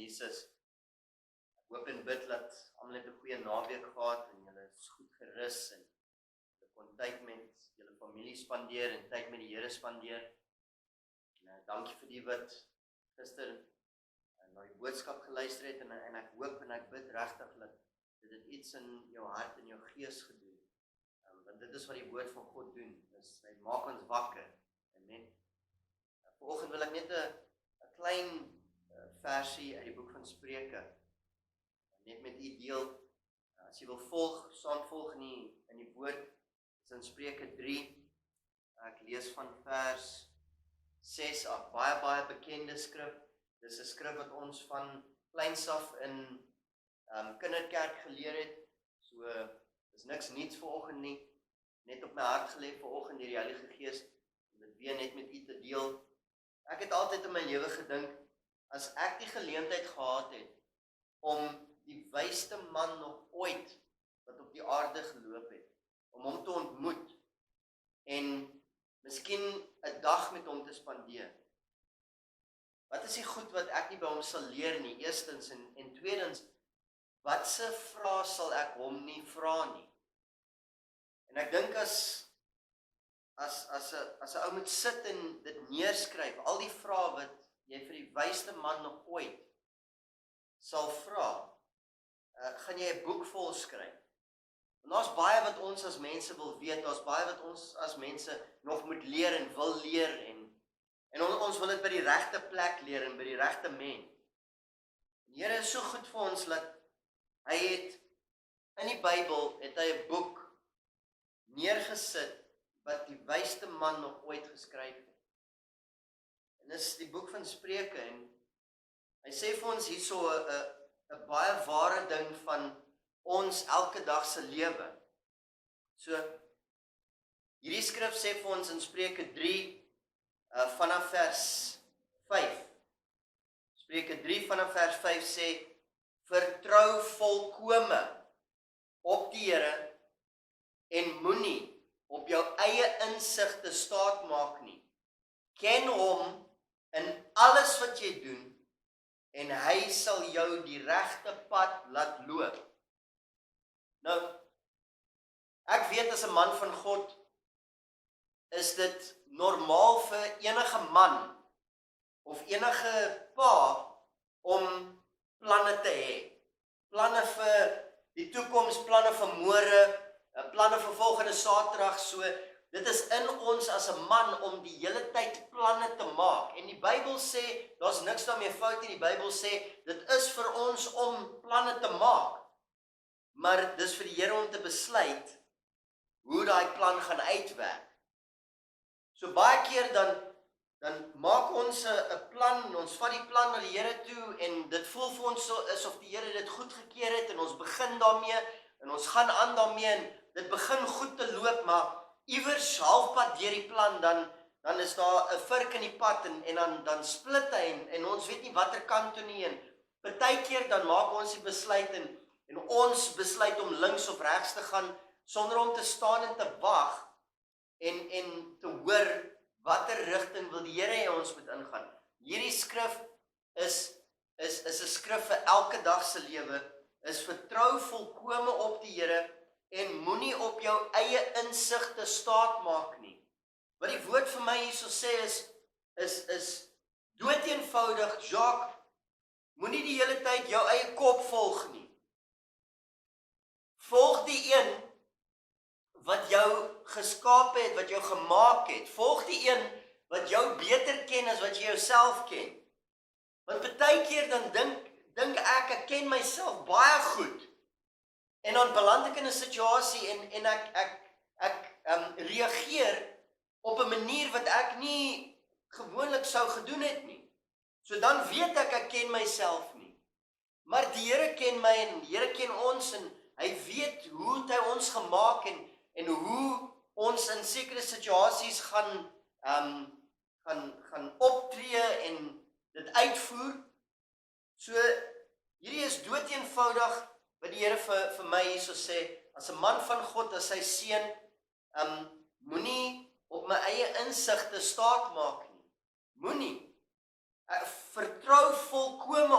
Jesus. Ek hoop en bid dat almal het 'n goeie naweek gehad en julle is goed gerus en julle kon tyd met julle familie spandeer en tyd met die Here spandeer. En dankie vir die wat gister na die boodskap geluister het en ek hoop en ek bid regtig dat dit iets in jou hart en jou gees gedoen. Want dit is wat die woord van God doen. Hy maak ons wakker. Amen. Vanoggend wil ek net 'n klein versie uit die boek van Spreuke net met u deel. As jy wil saamvolg in die woord, is in Spreuke 3. Ek lees van vers 6 af. Baie bekende skrif. Dis 'n skrif wat ons van kleins af in kinderkerk geleer het. So is niks niets vanoggend nie. Net op my hart gelê vanoggend deur die Heilige Gees om dit weer net met u te deel. Ek het altyd in my lewe gedink, as ek die geleentheid gehad het om die wysste man nog ooit wat op die aarde geloop het, om hom te ontmoet en miskien 'n dag met hom te spandeer. Wat is die goed wat ek nie by hom sal leer nie, eerstens, en tweedens, watse vrae sal ek hom nie vra nie? En ek dink as 'n ou moet sit en dit neerskryf, al die vrae wat jy vir die wysste man nog ooit sal vra, gaan jy 'n boek vol skryf. En daar's baie wat ons as mense wil weet, daar's baie wat ons as mense nog moet leer en wil leer, en ons wil dit by die regte plek leer en by die regte mens. Die Here is so goed vir ons dat hy het in die Bybel het hy 'n boek neergesit wat die wysste man nog ooit geskryf het. En dis die boek van Spreuke, en hy sê vir ons hierso 'n baie ware ding van ons elke dag se lewe. So, hierdie skrif sê vir ons in Spreuke 3, vanaf vers 5. Spreuke 3 vanaf vers 5 sê, vertrou volkome op die Here en moenie op jou eie insig te staat maak nie. Ken hom in alles wat jy doen en hy sal jou die regte pad laat loop. Nou, ek weet as 'n man van God, is dit normaal vir enige man of enige pa om planne te hê. Planne vir die toekoms, planne vir môre, planne vir volgende Saterdag, so dit is in ons as 'n man om die hele tyd planne te maak. En die Bybel sê, daar's niks daarmee fout nie, die Bybel sê, dit is vir ons om planne te maak. Maar dis vir die Here om te besluit hoe daai plan gaan uitwerk. So baie keer dan maak ons 'n plan, ons vat die plan na die Here toe en dit voel vir ons so asof die Here dit goedgekeur het en ons begin daarmee en ons gaan aan daarmee en dit begin goed te loop, maar iewers halfpad deur die plan dan is daar 'n vurk in die pad en dan split hy en ons weet nie watter kant toe nie, en partykeer dan maak ons die besluit en ons besluit om links of regs te gaan sonder om te staan en te wag en te hoor watter rigting wil die Here hê ons moet ingaan. Hierdie skrif is 'n skrif vir elke dag se lewe, is vertrou volkome op die Here en moenie op jou eie insig te staat maak nie. Wat die woord vir my hierso sê is doeteenvoudig, Jacques, moenie die hele tyd jou eie kop volg nie. Volg die een wat jou geskaap het, wat jou gemaak het. Volg die een wat jou beter ken as wat jy jouself ken. Want baie keer dan dink ek ken myself baie goed. En dan beland ek in 'n situasie en ek reageer op 'n manier wat ek nie gewoonlik sou gedoen het nie. So dan weet ek ken myself nie. Maar die Here ken my en die Here ken ons en hy weet hoe hy ons gemaak en hoe ons in sekere situasies gaan optree en dit uitvoer. So hierdie is doeteenvoudig wat die Here vir my hierso sê, as 'n man van God, as sy seun, moenie op my eie insig te staat maak nie. Moenie. Vertrou volkome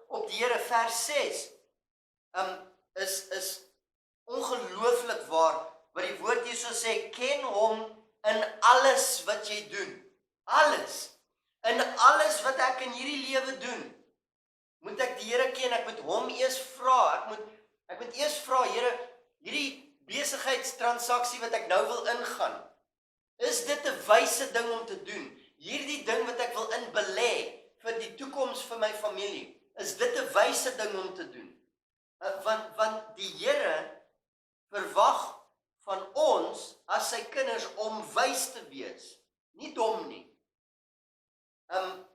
op op die Here, vers 6, is ongelooflik waar, wat die woord hierso sê, ken hom in alles wat jy doen. Alles. In alles wat ek in hierdie lewe doen, moet ek die Here ken, ek moet hom eers vra, ek moet eers vra, Here, hierdie besigheidstransaksie wat ek nou wil ingaan, is dit 'n wyse ding om te doen? Hierdie ding wat ek wil inbelê vir die toekoms vir my familie, is dit 'n wyse ding om te doen? Want die Here verwag van ons as sy kinders om wys te wees, nie dom nie.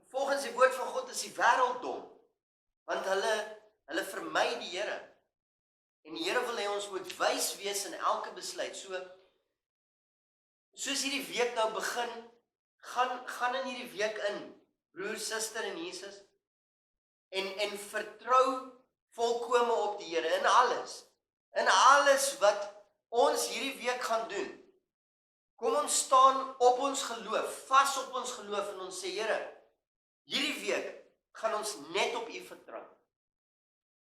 Volgens die woord van God is die wêreld dom, want hulle vermy die Here. En die Here wil hê ons moet wys wees in elke besluit. Soos hierdie week nou begin, gaan in hierdie week in, broer, suster in Jesus, en vertrou volkome op die Here, in alles wat ons hierdie week gaan doen. Kom ons staan op ons geloof, vas op ons geloof, en ons sê, Here, hierdie week gaan ons net op U vertrou.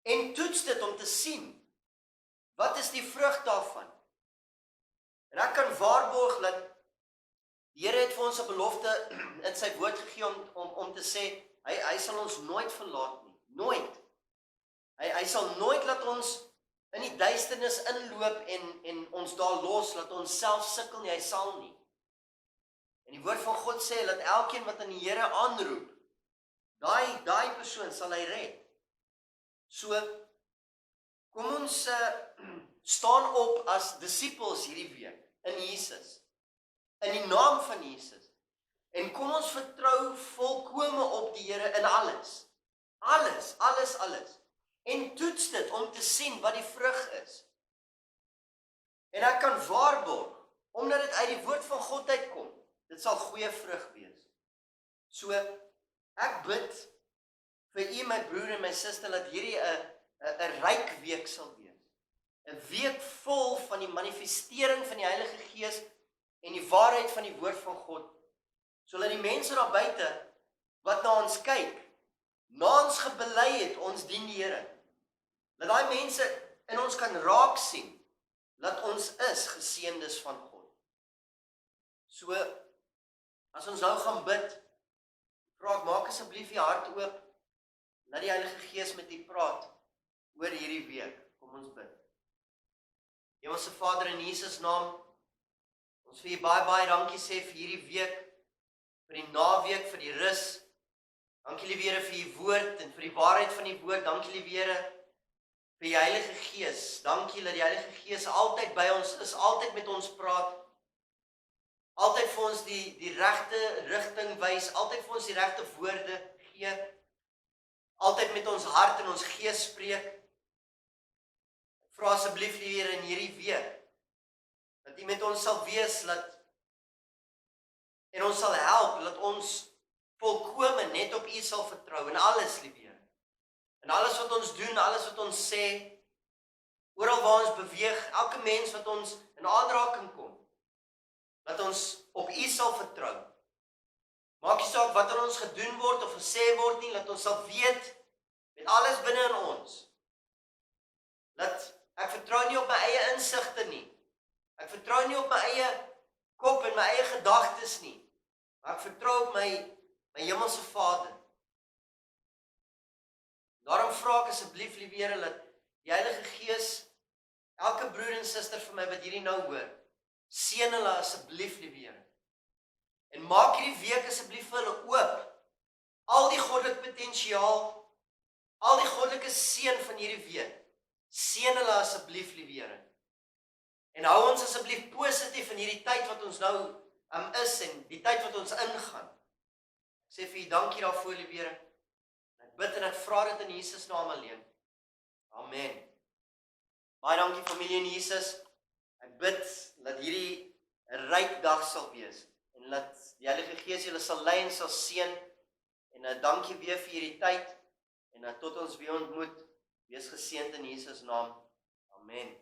En toets dit om te sien, wat is die vrug daarvan? En ek kan waarborg dat die Here het vir ons 'n belofte in sy woord gegee om te sê, hy sal ons nooit verlaat nie, nooit. Hy sal nooit laat ons in die duisternis inloop en ons daar los, laat ons self sukkel nie, hy sal nie. En die woord van God sê, dat elkeen wat aan die Here aanroep, daai persoon sal hy red. So, kom ons staan op as disippels hierdie week, in Jesus, in die naam van Jesus, en kom ons vertrou volkome op die Here in alles, en toets dit om te sien wat die vrug is. En ek kan waarborg, omdat dit uit die woord van God uitkom, dit sal goeie vrug wees. So, ek bid vir u, my broer en my suster, dat hierdie 'n ryk week sal wees. 'n Week vol van die manifestering van die Heilige Gees en die waarheid van die woord van God, sodat die mense daar buite, wat na ons kyk, na ons gebely het, ons dien die Here, dat daai mense in ons kan raak sien, dat ons is geseëndes van God. So, as ons nou gaan bid, vra ek, maak asseblief u hart oop, laat die Heilige Gees met u praat, oor hierdie week. Kom ons bid. Hemelse Vader, in Jesus naam, ons vir u baie dankie sê vir hierdie week, vir die naweek, vir die rus. Dankie lieve Here vir u woord, en vir die waarheid van die woord. Dankie lieve Here vir die Heilige Gees. Dankie dat die Heilige Gees altyd by ons is, altyd met ons praat, altyd vir ons die regte rigting wys, altyd vir ons die regte woorde gee, altyd met ons hart en ons gees spreek. Ek vra asseblief lieve Here in hierdie week, dat u met ons sal wees, en ons sal help, dat ons volkome net op u sal vertrou, in alles lieve Here. En alles wat ons doen, alles wat ons sê, oral waar ons beweeg, elke mens wat ons in aanraking kom, dat ons op u sal vertrou. Maak nie saak wat aan ons gedoen word of gesê word nie, dat ons sal weet, met alles binne in ons, dat ek vertrou nie op my eie insigte nie, ek vertrou nie op my eie kop en my eie gedagtes nie, maar ek vertrou op my hemelse Vader. Daarom vra ek asseblief lieve Here, dat die Heilige Gees, elke broer en suster vir my wat hierdie nou hoor, seën hulle asseblief lieve Here. En maak hierdie week asseblief vir hulle oop, al die goddelike potensiaal, al die goddelike seën van hierdie week, seën hulle asseblief lieve Here. En hou ons asseblief positief in hierdie tyd wat ons nou is, en die tyd wat ons ingaan. Ek sê vir u dankie daarvoor lieve Here. Ek bid en ek vra dit in Jesus naam alleen. Amen. Baie dankie familie in Jesus. Ek bid dat hierdie 'n ryk dag sal wees, en dat die Heilige Gees julle sal lei en sal seën, en dankie weer vir hierdie tyd, en tot ons weer ontmoet, wees geseënd in Jesus naam. Amen.